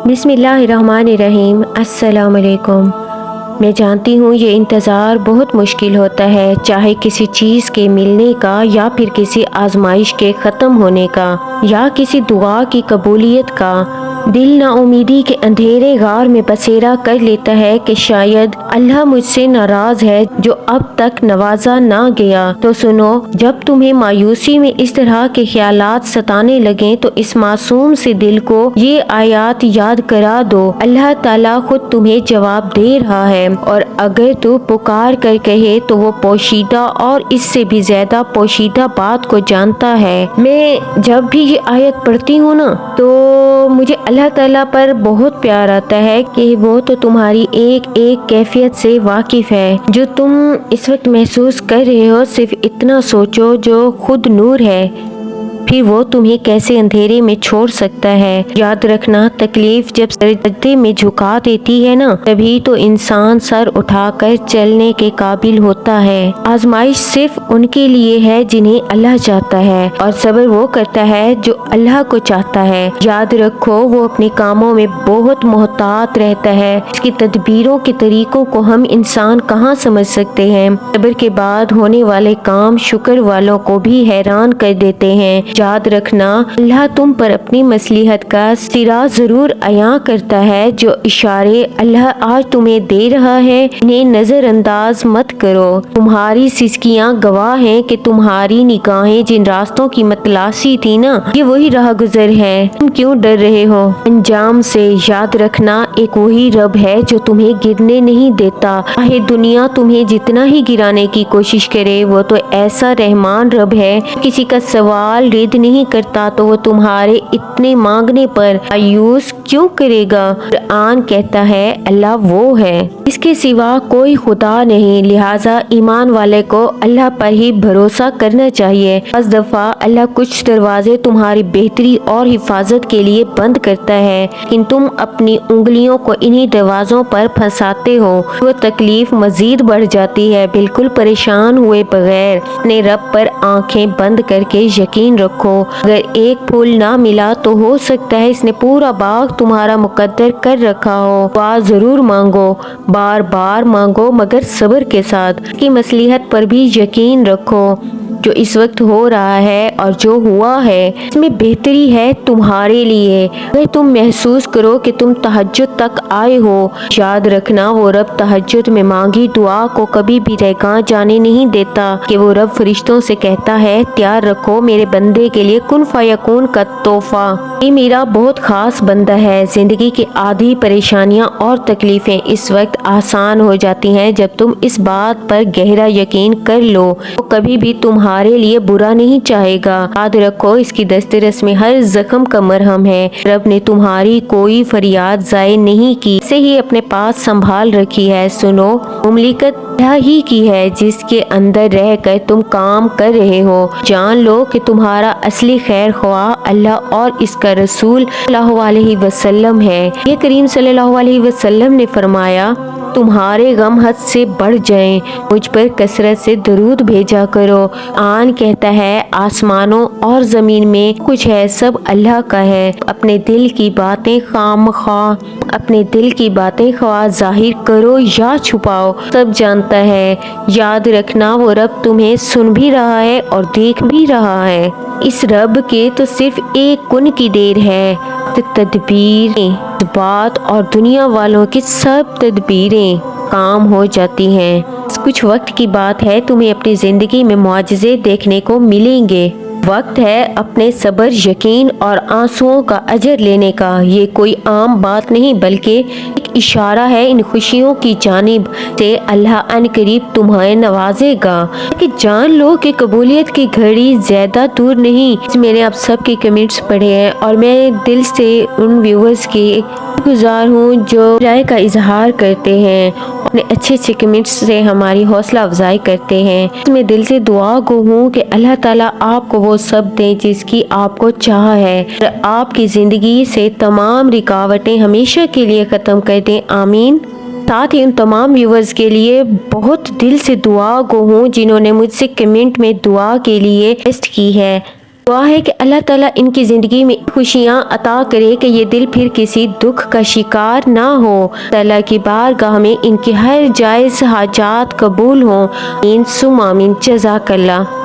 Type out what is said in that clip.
बिस्मिल्लाहिर्रहमानिर्रहीम। अस्सलाम वालेकुम। मैं जानती हूँ ये इंतज़ार बहुत मुश्किल होता है, चाहे किसी चीज़ के मिलने का या फिर किसी आजमाइश के ख़त्म होने का या किसी दुआ की कबूलियत का। दिल नाउमीदी के अंधेरे गार में बसेरा कर लेता है कि शायद अल्लाह मुझसे नाराज़ है जो अब तक नवाजा ना गया। तो सुनो, जब तुम्हें मायूसी में इस तरह के ख्यालात सताने लगे तो इस मासूम से दिल को ये आयत याद करा दो। अल्लाह ताला खुद तुम्हें जवाब दे रहा है और अगर तू पुकार कर कहे तो वो पोशीदा और इससे भी ज्यादा पोशीदा बात को जानता है। मैं जब भी ये आयत पढ़ती हूँ ना तो मुझे अल्लाह ताला पर बहुत प्यार आता है कि वो तो तुम्हारी एक एक कैफियत से वाकिफ है। जो तुम इस वक्त महसूस कर रहे हो सिर्फ इतना सोचो, जो खुद नूर है फिर वो तुम्हें कैसे अंधेरे में छोड़ सकता है। याद रखना, तकलीफ जब सजदे में झुका देती है ना तभी तो इंसान सर उठाकर चलने के काबिल होता है। आजमाइश सिर्फ उनके लिए है जिन्हें अल्लाह चाहता है और सब्र वो करता है जो अल्लाह को चाहता है। याद रखो, वो अपने कामों में बहुत मोहतात रहता है। इसकी तदबीरों के तरीकों को हम इंसान कहाँ समझ सकते हैं। सब्र के बाद होने वाले काम शुक्र वालों को भी हैरान कर देते हैं। याद रखना, अल्लाह तुम पर अपनी मसलिहत का सिरा जरूर अयां करता है। जो इशारे अल्लाह आज तुम्हें दे रहा है इन्हें नजरअंदाज मत करो। तुम्हारी सिसकियां गवाह हैं कि तुम्हारी निगाहें जिन रास्तों की मतलाशी थी ना ये वही राह गुजर है। तुम क्यों डर रहे हो अंजाम से। याद रखना, एक वही रब है जो तुम्हें गिरने नहीं देता। चाहे दुनिया तुम्हें जितना ही गिराने की कोशिश करे, वो तो ऐसा रहमान रब है किसी का सवाल रिद नहीं करता तो वो तुम्हारे इतने मांगने पर मायूस क्यों करेगा। कुरान कहता है अल्लाह वो है, इसके सिवा कोई खुदा नहीं। लिहाजा ईमान वाले को अल्लाह पर ही भरोसा करना चाहिए। बस दफा अल्लाह कुछ दरवाजे तुम्हारी बेहतरी और हिफाजत के लिए बंद करता है, लेकिन तुम अपनी उंगलियों को इन्हीं दरवाजों पर फंसाते हो। वो तकलीफ मजीद बढ़ जाती है। बिल्कुल परेशान हुए बगैर अपने रब पर आंखें बंद करके यकीन रखो। अगर एक फूल ना मिला तो हो सकता है इसने पूरा बाग तुम्हारा मुकद्दर कर रखा हो। दुआ जरूर मांगो, बार बार मांगो, मगर सब्र के साथ। कि मसलिहत पर भी यकीन रखो। जो इस वक्त हो रहा है और जो हुआ है इसमें बेहतरी है तुम्हारे लिए। अगर तुम महसूस करो कि तुम तहज्जुद तक आए हो, याद रखना वो रब तहज्जुद में मांगी दुआ को कभी भी रहगा जाने नहीं देता। कि वो रब फरिश्तों से कहता है तैयार रखो मेरे बंदे के लिए कुन फयकून का तोहफा। ये मेरा बहुत खास बंदा है। जिंदगी की आधी परेशानियां और तकलीफें इस वक्त आसान हो जाती हैं जब तुम इस बात पर गहरा यकीन कर लो। तो कभी भी तुम्हारे लिए बुरा नहीं चाहेगा। याद रखो, इसकी दस्तरस में हर जख्म का मरहम है। रब ने तुम्हारी कोई फरियाद जाय नहीं की, इसे ही अपने पास संभाल रखी है। सुनो, मुमलिकत ही की है जिसके अंदर रहकर तुम काम कर रहे हो। जान लो कि तुम्हारा असली खैर ख्वाह अल्लाह और इसका रसूल सल्लल्लाहु अलैहि वसल्लम है। ये करीम सल्लल्लाहु अलैहि वसल्लम ने फरमाया, तुम्हारे गम हद से बढ़ जाएं, मुझ पर कसरत से दरूद भेजा करो। आन कहता है आसमानों और जमीन में कुछ है सब अल्लाह का है। अपने दिल की बातें ख्वाह जाहिर करो या छुपाओ, सब जानता है। याद रखना, वो रब तुम्हें सुन भी रहा है और देख भी रहा है। इस रब के तो सिर्फ एक कुन की देर है। तदबीर बात और दुनिया वालों की सब तदबीरें काम हो जाती हैं। कुछ वक्त की बात है, तुम्हें अपनी जिंदगी में मुआजिज़े देखने को मिलेंगे। वक्त है अपने सब्र, यकीन और आंसुओं का अजर लेने का। ये कोई आम बात नहीं बल्कि एक इशारा है इन खुशियों की जानिब से। अल्लाह अन करीब तुम्हें नवाजेगा। कि जान लो कि कबूलियत की घड़ी ज्यादा दूर नहीं। मैंने आप सबके कमेंट्स पढ़े हैं और मैं दिल से उन व्यूअर्स की गुजार हूँ जो राय का इजहार करते हैं, अपने अच्छे अच्छे कमेंट्स से हमारी हौसला अफजाई करते हैं। मैं दिल से दुआ गो हूँ कि अल्लाह ताला आपको वो सब दे जिसकी आपको चाह है और आपकी ज़िंदगी से तमाम रुकावटें हमेशा के लिए ख़त्म कर दें। आमीन। साथ ही उन तमाम व्यूवर्स के लिए बहुत दिल से दुआ गो हूँ जिन्होंने मुझसे कमेंट में दुआ के लिए रिक्वेस्ट की है। دعا ہے کہ اللہ تعالیٰ ان کی زندگی میں خوشیاں عطا کرے کہ یہ دل پھر کسی دکھ کا شکار نہ ہو۔ اللہ کی بارگاہ میں ان کی ہر جائز حاجات قبول ہوں۔ آمین ثم آمین۔ جزاک اللہ۔